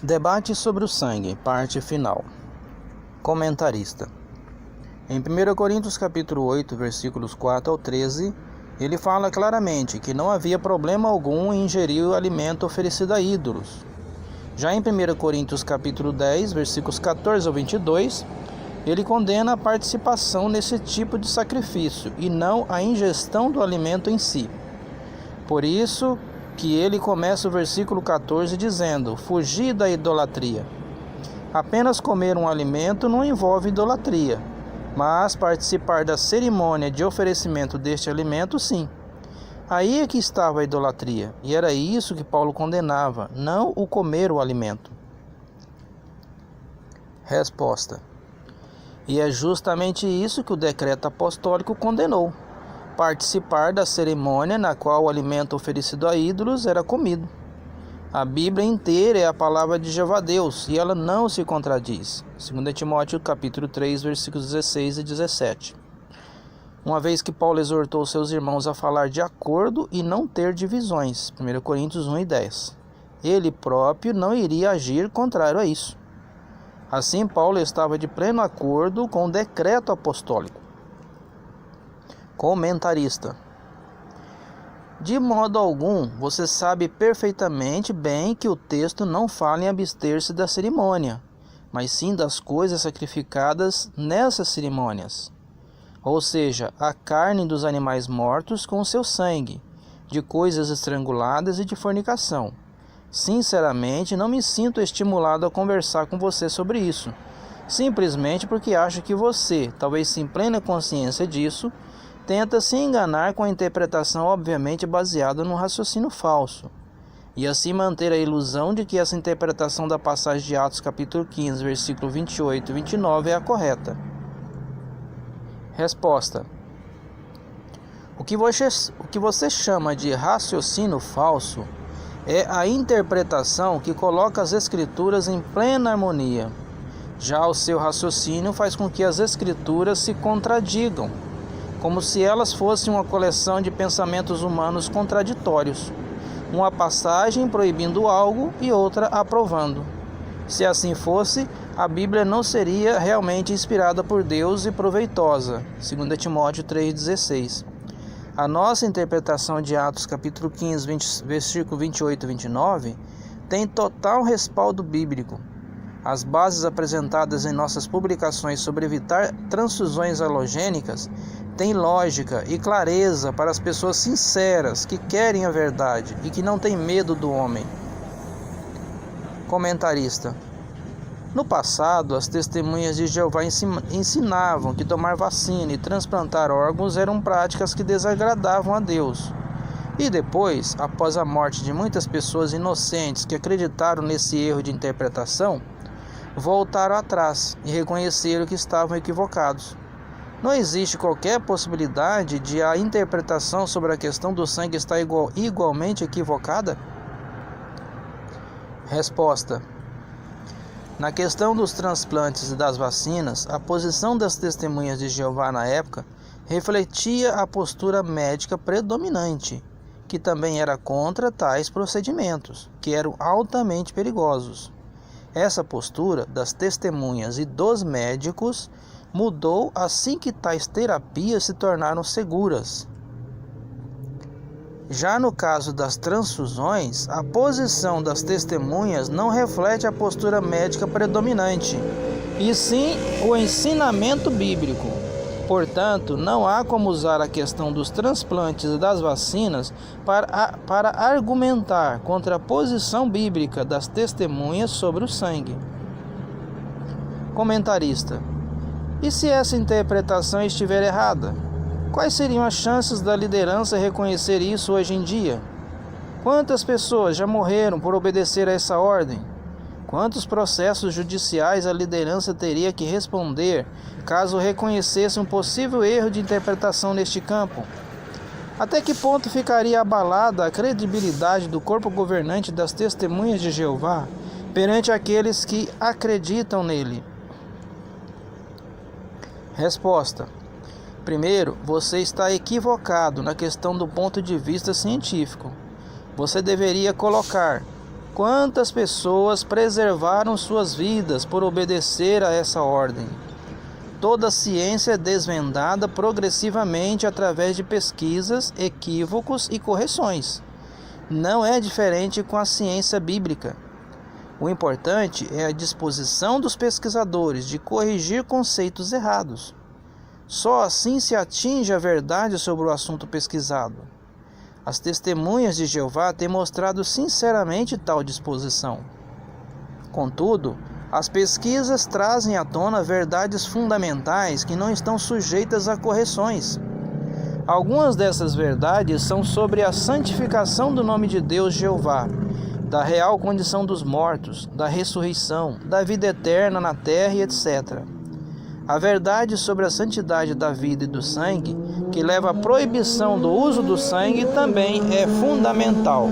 Debate sobre o sangue, parte final. Comentarista. Em 1 Coríntios capítulo 8, versículos 4 ao 13, ele fala claramente que não havia problema algum em ingerir o alimento oferecido a ídolos. Já em 1 Coríntios capítulo 10, versículos 14 ao 22, ele condena a participação nesse tipo de sacrifício e não a ingestão do alimento em si. Por isso que ele começa o versículo 14 dizendo: fugir da idolatria. Apenas comer um alimento não envolve idolatria, mas participar da cerimônia de oferecimento deste alimento, sim. Aí é que estava a idolatria, e era isso que Paulo condenava, não o comer o alimento. Resposta. E é justamente isso que o decreto apostólico condenou: participar da cerimônia na qual o alimento oferecido a ídolos era comido. A Bíblia inteira é a palavra de Jeová Deus e ela não se contradiz. 2 Timóteo capítulo 3, versículos 16 e 17. Uma vez que Paulo exortou seus irmãos a falar de acordo e não ter divisões. 1 Coríntios 1 e 10. Ele próprio não iria agir contrário a isso. Assim, Paulo estava de pleno acordo com o decreto apostólico. Comentarista. De modo algum, você sabe perfeitamente bem que o texto não fala em abster-se da cerimônia, mas sim das coisas sacrificadas nessas cerimônias, ou seja, a carne dos animais mortos com o seu sangue, de coisas estranguladas e de fornicação. Sinceramente, não me sinto estimulado a conversar com você sobre isso, simplesmente porque acho que você, talvez sem plena consciência disso, tenta se enganar com a interpretação obviamente baseada num raciocínio falso, e assim manter a ilusão de que essa interpretação da passagem de Atos capítulo 15, versículo 28 e 29 é a correta. Resposta. O que você chama de raciocínio falso é a interpretação que coloca as escrituras em plena harmonia. Já o seu raciocínio faz com que as escrituras se contradigam, como se elas fossem uma coleção de pensamentos humanos contraditórios, uma passagem proibindo algo e outra aprovando. Se assim fosse, a Bíblia não seria realmente inspirada por Deus e proveitosa. 2 Timóteo 3,16. A nossa interpretação de Atos capítulo 15, versículo 28 e 29, tem total respaldo bíblico. As bases apresentadas em nossas publicações sobre evitar transfusões halogênicas têm lógica e clareza para as pessoas sinceras que querem a verdade e que não têm medo do homem. Comentarista. No passado, as testemunhas de Jeová ensinavam que tomar vacina e transplantar órgãos eram práticas que desagradavam a Deus. E depois, após a morte de muitas pessoas inocentes que acreditaram nesse erro de interpretação, voltaram atrás e reconheceram que estavam equivocados. Não existe qualquer possibilidade de a interpretação sobre a questão do sangue estar igualmente equivocada? Resposta. Na questão dos transplantes e das vacinas, a posição das testemunhas de Jeová na época refletia a postura médica predominante, que também era contra tais procedimentos, que eram altamente perigosos. Essa postura das testemunhas e dos médicos mudou assim que tais terapias se tornaram seguras. Já no caso das transfusões, a posição das testemunhas não reflete a postura médica predominante, e sim o ensinamento bíblico. Portanto, não há como usar a questão dos transplantes e das vacinas para argumentar contra a posição bíblica das testemunhas sobre o sangue. Comentarista. E se essa interpretação estiver errada? Quais seriam as chances da liderança reconhecer isso hoje em dia? Quantas pessoas já morreram por obedecer a essa ordem? Quantos processos judiciais a liderança teria que responder caso reconhecesse um possível erro de interpretação neste campo? Até que ponto ficaria abalada a credibilidade do corpo governante das testemunhas de Jeová perante aqueles que acreditam nele? Resposta. Primeiro, você está equivocado na questão do ponto de vista científico. Você deveria colocar: Quantas pessoas preservaram suas vidas por obedecer a essa ordem? Toda ciência é desvendada progressivamente através de pesquisas, equívocos e correções. Não é diferente com a ciência bíblica. O importante é a disposição dos pesquisadores de corrigir conceitos errados. Só assim se atinge a verdade sobre o assunto pesquisado. As testemunhas de Jeová têm mostrado sinceramente tal disposição. Contudo, as pesquisas trazem à tona verdades fundamentais que não estão sujeitas a correções. Algumas dessas verdades são sobre a santificação do nome de Deus Jeová, da real condição dos mortos, da ressurreição, da vida eterna na terra e etc. A verdade sobre a santidade da vida e do sangue, que leva à proibição do uso do sangue, também é fundamental.